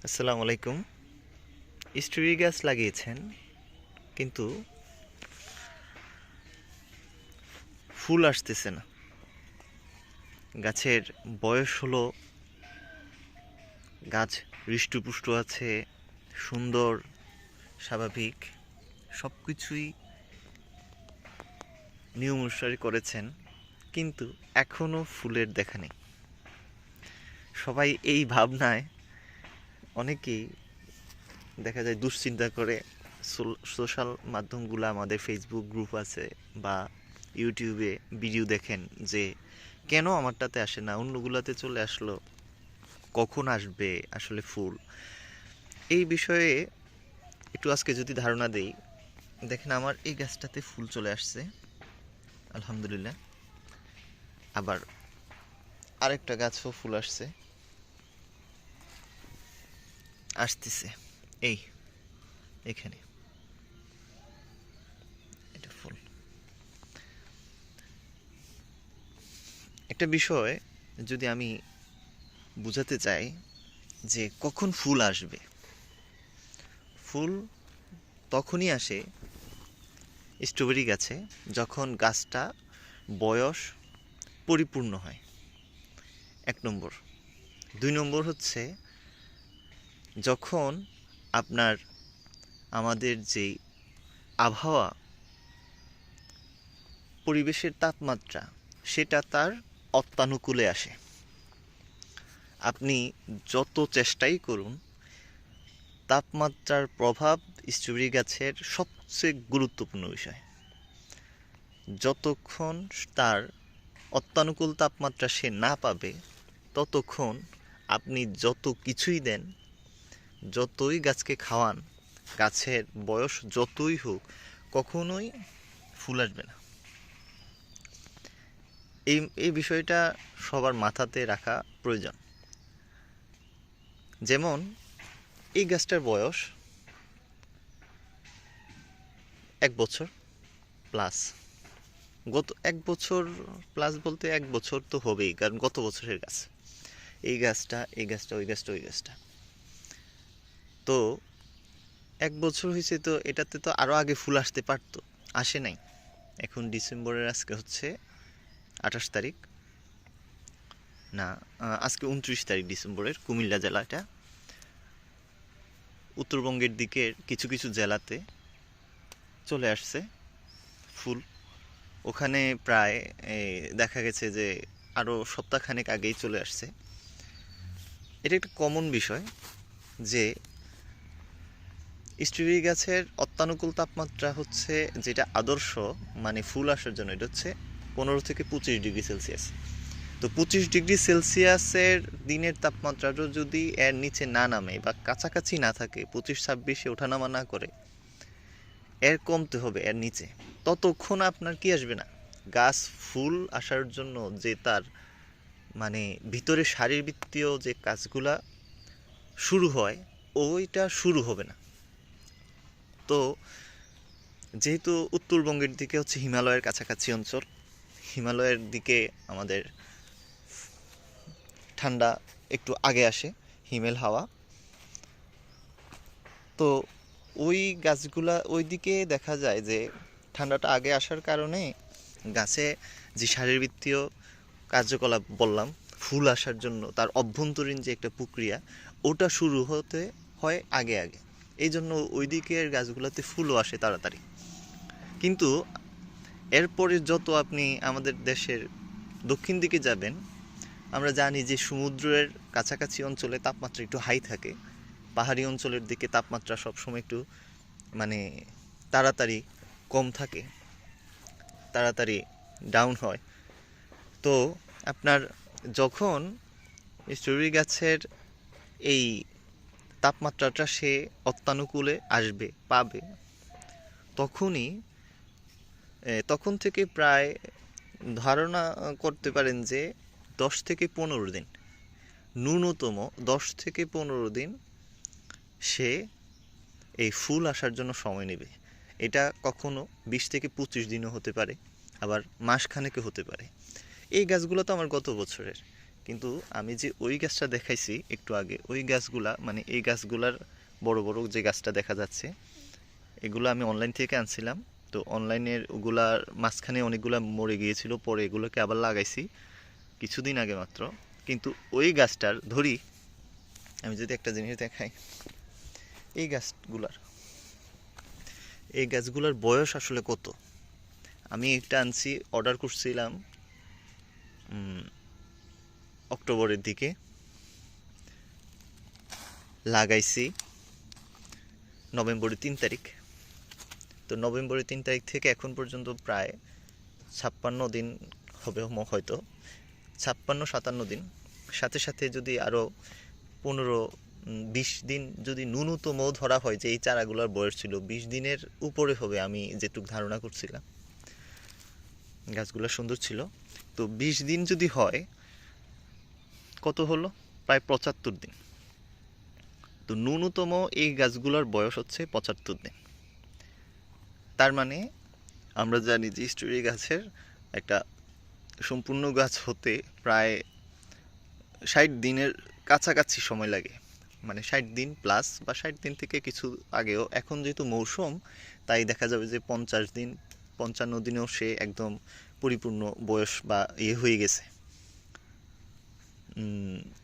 আসসালামু আলাইকুম। স্ট্রবেরি গাছ লাগিয়েছেন, কিন্তু ফুল আসতেছে না। গাছের বয়স হলো, গাছ হৃষ্টপুষ্ট আছে, সুন্দর, স্বাভাবিক, সব কিছুই নিয়ম অনুসারে করেছেন, কিন্তু এখনও ফুলের দেখা নেই। সবাই এই ভাবনায়, অনেকেই দেখা যায় দুশ্চিন্তা করে। সোশ্যাল মাধ্যমগুলো, আমাদের ফেসবুক গ্রুপ আছে বা ইউটিউবে ভিডিও দেখেন যে কেন আমারটাতে আসে না, অন্যগুলাতে চলে আসলো, কখন আসবে আসলে ফুল। এই বিষয়ে একটু আজকে যদি ধারণা দেই, দেখেন আমার এই গাছটাতে ফুল চলে আসছে, আলহামদুলিল্লাহ। আবার আরেকটা গাছও ফুল আসতেছে, এই এখানে এটা ফুল। একটা বিষয় যদি আমি বুঝাতে চাই যে কখন ফুল আসবে, ফুল তখনই আসে স্ট্রবেরি গাছে যখন গাছটা বয়স পরিপূর্ণ হয়, 1 নম্বর। 2 নম্বর হচ্ছে যখন আপনার আমাদের যেই আবহাওয়া, পরিবেশের তাপমাত্রা, সেটা তার অত্যানুকূলে আসে। আপনি যত চেষ্টাই করুন, তাপমাত্রার প্রভাব স্ট্রবেরি গাছের সবচেয়ে গুরুত্বপূর্ণ বিষয়। যতক্ষণ তার অত্যানুকূল তাপমাত্রা সে না পাবে, ততক্ষণ আপনি যত কিছুই দেন, যতই গাছকে খাওয়ান, গাছের বয়স যতই হোক, কখনোই ফুল আসবে না। এই বিষয়টা সবার মাথাতে রাখা প্রয়োজন। যেমন এই গাছটার বয়স 1 বছর প্লাস। গত 1 বছর প্লাস বলতে 1 বছর তো হবেই, কারণ গত বছরের গাছ। এই গাছটা, এই গাছটা, ওই গাছটা, ওই গাছটা, তো 1 বছর হয়েছে, তো এটাতে তো আরও আগে ফুল আসতে পারতো, আসে নাই। এখন ডিসেম্বরের, আজকে হচ্ছে 28 তারিখ, না আজকে 29 তারিখ ডিসেম্বরের। কুমিল্লা জেলা, এটা উত্তরবঙ্গের দিকের কিছু কিছু জেলাতে চলে আসছে ফুল। ওখানে প্রায় দেখা গেছে যে আরও সপ্তাহখানেক আগেই চলে আসছে। এটা একটা কমন বিষয় যে স্ট্রবেরি গাছের অত্যানুকূল তাপমাত্রা হচ্ছে, যেটা আদর্শ মানে ফুল আসার জন্য, এটা হচ্ছে 15 থেকে 25 ডিগ্রি সেলসিয়াস। তো 25 ডিগ্রি সেলসিয়াসের দিনের তাপমাত্রাটা যদি এর নিচে না নামে বা কাছাকাছি না থাকে, 25-26-এ ওঠানামা না করে, এর কমতে হবে এর নিচে, ততক্ষণ আপনার কি আসবে না, গাছ ফুল আসার জন্য যে তার মানে ভিতরে শারীরবৃত্তীয় যে কাজগুলা শুরু হয়, ওইটা শুরু হবে না। তো যেহেতু উত্তরবঙ্গের দিকে হচ্ছে হিমালয়ের কাছাকাছি অঞ্চল, হিমালয়ের দিকে আমাদের ঠান্ডা একটু আগে আসে, হিমেল হাওয়া, তো ওই গাছগুলা ওই দিকে দেখা যায় যে ঠান্ডাটা আগে আসার কারণে গাছে যে শারীরবৃত্তীয় কার্যকলাপ বললাম, ফুল আসার জন্য তার অভ্যন্তরীণ যে একটা প্রক্রিয়া, ওটা শুরু হতে হয় আগে আগে। এই জন্য ওই দিকের গাছগুলোতে ফুলও আসে তাড়াতাড়ি। কিন্তু এরপরে যত আপনি আমাদের দেশের দক্ষিণ দিকে যাবেন, আমরা জানি যে সমুদ্রের কাছাকাছি অঞ্চলে তাপমাত্রা একটু হাই থাকে, পাহাড়ি অঞ্চলের দিকে তাপমাত্রা সবসময় একটু মানে তাড়াতাড়ি কম থাকে, তাড়াতাড়ি ডাউন হয়। তো আপনার যখন স্ট্রবেরি গাছের এই তাপমাত্রাটা সে অত্যানুকূলে আসবে, পাবে, তখনই তখন থেকে প্রায় ধারণা করতে পারেন যে 10 থেকে 15 দিন, ন্যূনতম 10 থেকে 15 দিন সে এই ফুল আসার জন্য সময় নেবে। এটা কখনো 20 থেকে 25 দিনও হতে পারে, আবার মাসখানেকও হতে পারে। এই গাছগুলো তো আমার গত বছরের, কিন্তু আমি যে ওই গাছটা দেখাইছি একটু আগে, ওই গাছগুলা মানে এই গাছগুলার বড় বড় যে গাছটা দেখা যাচ্ছে, এগুলো আমি অনলাইন থেকে আনছিলাম। তো অনলাইনের ওগুলার মাঝখানে অনেকগুলা মরে গিয়েছিল, পরে এগুলোকে আবার লাগাইছি কিছুদিন আগে মাত্র। কিন্তু ওই গাছটার ধরি, আমি যদি একটা জিনিস দেখাই, এই গাছগুলার এই গাছগুলার বয়স আসলে কত। আমি একটা আনছি, অর্ডার করছিলাম অক্টোবরের দিকে, লাগাইছি নভেম্বরের 3 তারিখ। তো নভেম্বরের 3 তারিখ থেকে এখন পর্যন্ত প্রায় 56 দিন হবে হয়তো, 56-57 দিন। সাথে সাথে যদি আরও 15-20 দিন যদি ন্যূনতম ধরা হয় যে এই চারাগুলোর বয়স ছিল, 20 দিনের উপরে হবে আমি যেটুকু ধারণা করছিলাম। গাছগুলো সুন্দর ছিল। তো 20 দিন যদি হয়, কত হলো? প্রায় 75 দিন। তো ন্যূনতম এই গাছগুলোর বয়স হচ্ছে 75 দিন। তার মানে আমরা জানি যে স্ট্রবেরি গাছের একটা সম্পূর্ণ গাছ হতে প্রায় 60 দিনের কাছাকাছি সময় লাগে, মানে 60 দিন প্লাস বা 60 দিন থেকে কিছু আগেও। এখন যেহেতু মৌসুম, তাই দেখা যাবে যে 50 দিন 55 দিনেও সে একদম পরিপূর্ণ বয়স বা হয়ে গেছে।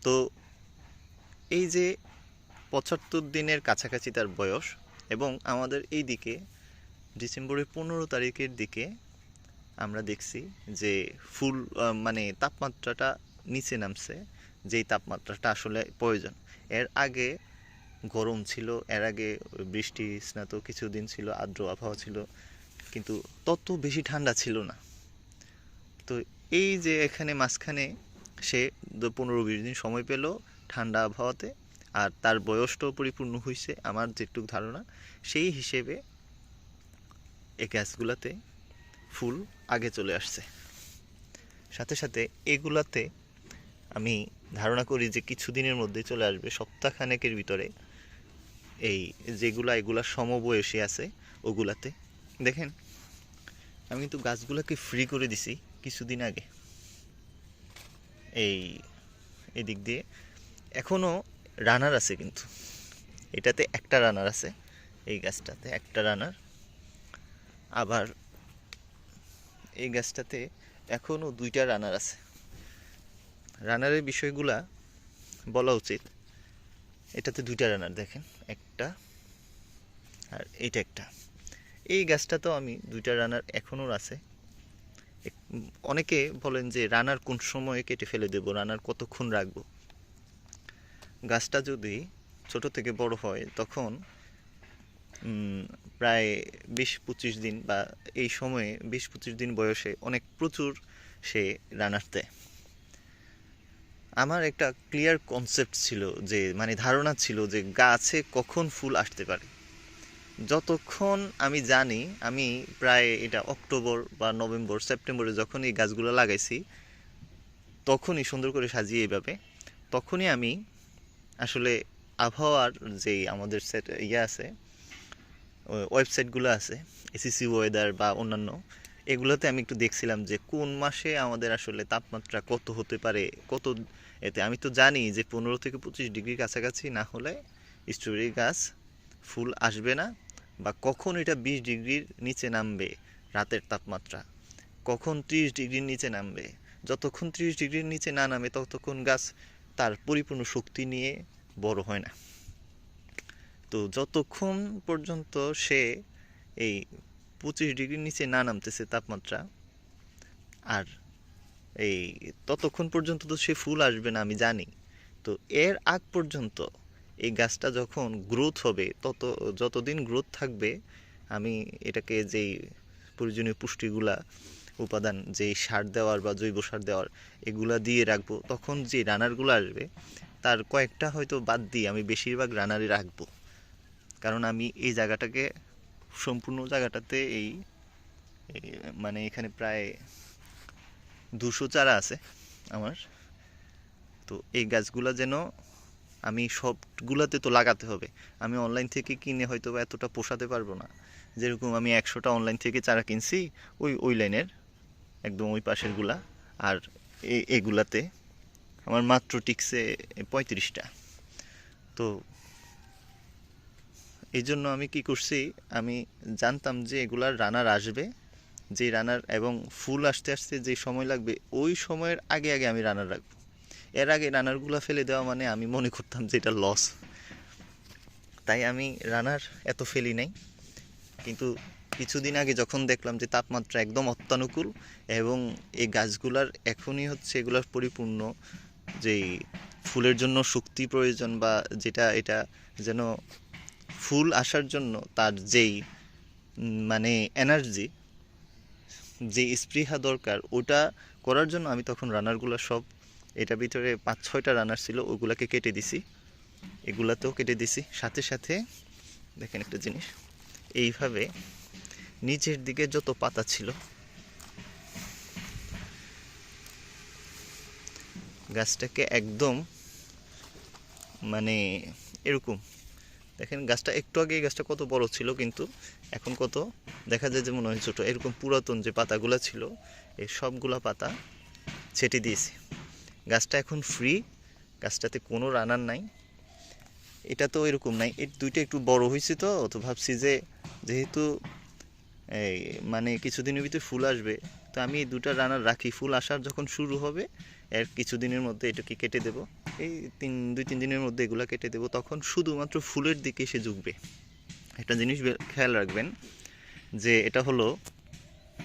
তো এই যে 75 দিনের কাছাকাছি তার বয়স, এবং আমাদের এই দিকে ডিসেম্বরের 15 তারিখের দিকে আমরা দেখছি যে ফুল মানে তাপমাত্রাটা নিচে নামছে, যেই তাপমাত্রাটা আসলে প্রয়োজন। এর আগে গরম ছিল, এর আগে বৃষ্টি স্নাত কিছুদিন ছিল, আর্দ্র আবহাওয়া ছিল, কিন্তু তত বেশি ঠান্ডা ছিল না। তো এই যে এখানে মাঝখানে সে 15-20 দিন সময় পেল ঠান্ডা আবহাওয়াতে, আর তার বয়সটাও পরিপূর্ণ হয়েছে আমার যেটুকু ধারণা, সেই হিসেবে এই গাছগুলাতে ফুল আগে চলে আসছে। সাথে সাথে এগুলাতে আমি ধারণা করি যে কিছুদিনের মধ্যে চলে আসবে, সপ্তাহখানেকের ভিতরে। এই এগুলা সমবয়সী আছে ওগুলাতে দেখেন, আমি কিন্তু গাছগুলোকে ফ্রি করে দিছি কিছুদিন আগে। এদিক দিয়ে এখনও রানার আছে, কিন্তু এটাতে একটা রানার আছে, এই গাছটাতে একটা রানার। আবার এই গাছটাতে এখনও 2টা রানার আছে। রানারের বিষয়গুলা বলা উচিত। এটাতে 2টা রানার দেখেন, একটা আর এইটা একটা। এই গাছটাতেও আমি 2টা রানার এখনও আছে। অনেকে বলেন যে রানার কোন সময়ে কেটে ফেলে দেব, রানার কতক্ষণ রাখবো। গাছটা যদি ছোট থেকে বড় হয় তখন প্রায় 20-25 দিন বা এই সময়ে 20-25 দিন বয়সে অনেক প্রচুর সে রানার দেয়। আমার একটা ক্লিয়ার কনসেপ্ট ছিল, যে মানে ধারণা ছিল যে গাছে কখন ফুল আসতে পারে। যতক্ষণ আমি জানি, আমি প্রায় এটা অক্টোবর বা নভেম্বর সেপ্টেম্বরে যখন এই গাছগুলো লাগাইছি, তখনই সুন্দর করে সাজিয়ে এইভাবে, তখনই আমি আসলে আবহাওয়ার যে আমাদের আছে, ওয়েবসাইটগুলো আছে, এসিসি ওয়েদার বা অন্যান্য, এগুলোতে আমি একটু দেখছিলাম যে কোন মাসে আমাদের আসলে তাপমাত্রা কত হতে পারে, কত এতে। আমি তো জানি যে 15-25 ডিগ্রি কাছাকাছি না হলে স্ট্রবেরি গাছ ফুল আসবে না, বা কখন এটা 20 ডিগ্রির নিচে নামবে রাতের তাপমাত্রা, কখন 30 ডিগ্রির নিচে নামবে। যতক্ষণ 30 ডিগ্রির নিচে না নামে ততক্ষণ গাছ তার পরিপূর্ণ শক্তি নিয়ে বড় হয় না। তো যতক্ষণ পর্যন্ত সে এই 25 ডিগ্রির নিচে না নামতেছে তাপমাত্রা, আর এই ততক্ষণ পর্যন্ত তো সে ফুল আসবে না, আমি জানি। তো এর আগ পর্যন্ত এই গাছটা যখন গ্রোথ হবে, যতদিন গ্রোথ থাকবে, আমি এটাকে যেই প্রয়োজনীয় পুষ্টিগুলা উপাদান, যেই সার দেওয়ার বা জৈব সার দেওয়ার, এগুলা দিয়ে রাখবো। তখন যে রানারগুলো আসবে তার কয়েকটা হয়তো বাদ দিয়ে আমি বেশিরভাগ রানারই রাখবো। কারণ আমি এই জায়গাটাকে, সম্পূর্ণ জায়গাটাতে মানে এখানে প্রায় 200 চারা আছে আমার। তো এই গাছগুলা যেন আমি সবগুলাতে তো লাগাতে হবে। আমি অনলাইন থেকে কিনে হয়তো এতটা পোষাতে পারবো না। যেরকম আমি 100টা অনলাইন থেকে চারা কিনছি ওই লাইনের একদম ওই পাশেরগুলা, আর এগুলাতে আমার মাত্র টিকছে 35টা। তো এই জন্য আমি কি করছি, আমি জানতাম যে এগুলার রানার আসবে, যে রানার এবং ফুল আসতে আসতে যে সময় লাগবে ওই সময়ের আগে আগে আমি রানার রাখবো। এর আগে রানারগুলো ফেলে দেওয়া মানে আমি মনে করতাম যে এটা লস, তাই আমি রানার এত ফেলি নাই। কিন্তু কিছুদিন আগে যখন দেখলাম যে তাপমাত্রা একদম অত্যানুকূল এবং এই গাছগুলার এখনই হচ্ছে এগুলার পরিপূর্ণ যেই ফুলের জন্য শক্তি প্রয়োজন বা যেটা এটা যেন ফুল আসার জন্য তার যেই মানে এনার্জি, যে স্পৃহা দরকার ওটা করার জন্য আমি তখন রানারগুলো সব, এটার ভিতরে 5-6টা রানার ছিল ওগুলাকে কেটে দিছি, এগুলাতেও কেটে দিছি। সাথে সাথে দেখেন একটা জিনিস, এইভাবে নিচের দিকে যত পাতা ছিল গাছটাকে একদম মানে এরকম দেখেন, গাছটা একটু আগে এই গাছটা কত বড় ছিল কিন্তু এখন কত দেখা যায় যে মনে হয় ছোটো। এরকম পুরাতন যে পাতাগুলো ছিল এই সবগুলা পাতা ছেটে দিয়েছি। গাছটা এখন ফ্রি, গাছটাতে কোনো রানার নাই। এটা তো এরকম নাই, এই দুইটা একটু বড় হয়েছে তো ভাবছি যে যেহেতু এই মানে কিছুদিনের ভিতরে ফুল আসবে, তো আমি এই দুটা রানার রাখি, ফুল আসার যখন শুরু হবে এর কিছুদিনের মধ্যে এটাকে কেটে দেব, এই 2-3 দিনের মধ্যে এগুলো কেটে দেব, তখন শুধুমাত্র ফুলের দিকে সে ঝুঁকবে। একটা জিনিস খেয়াল রাখবেন যে এটা হলো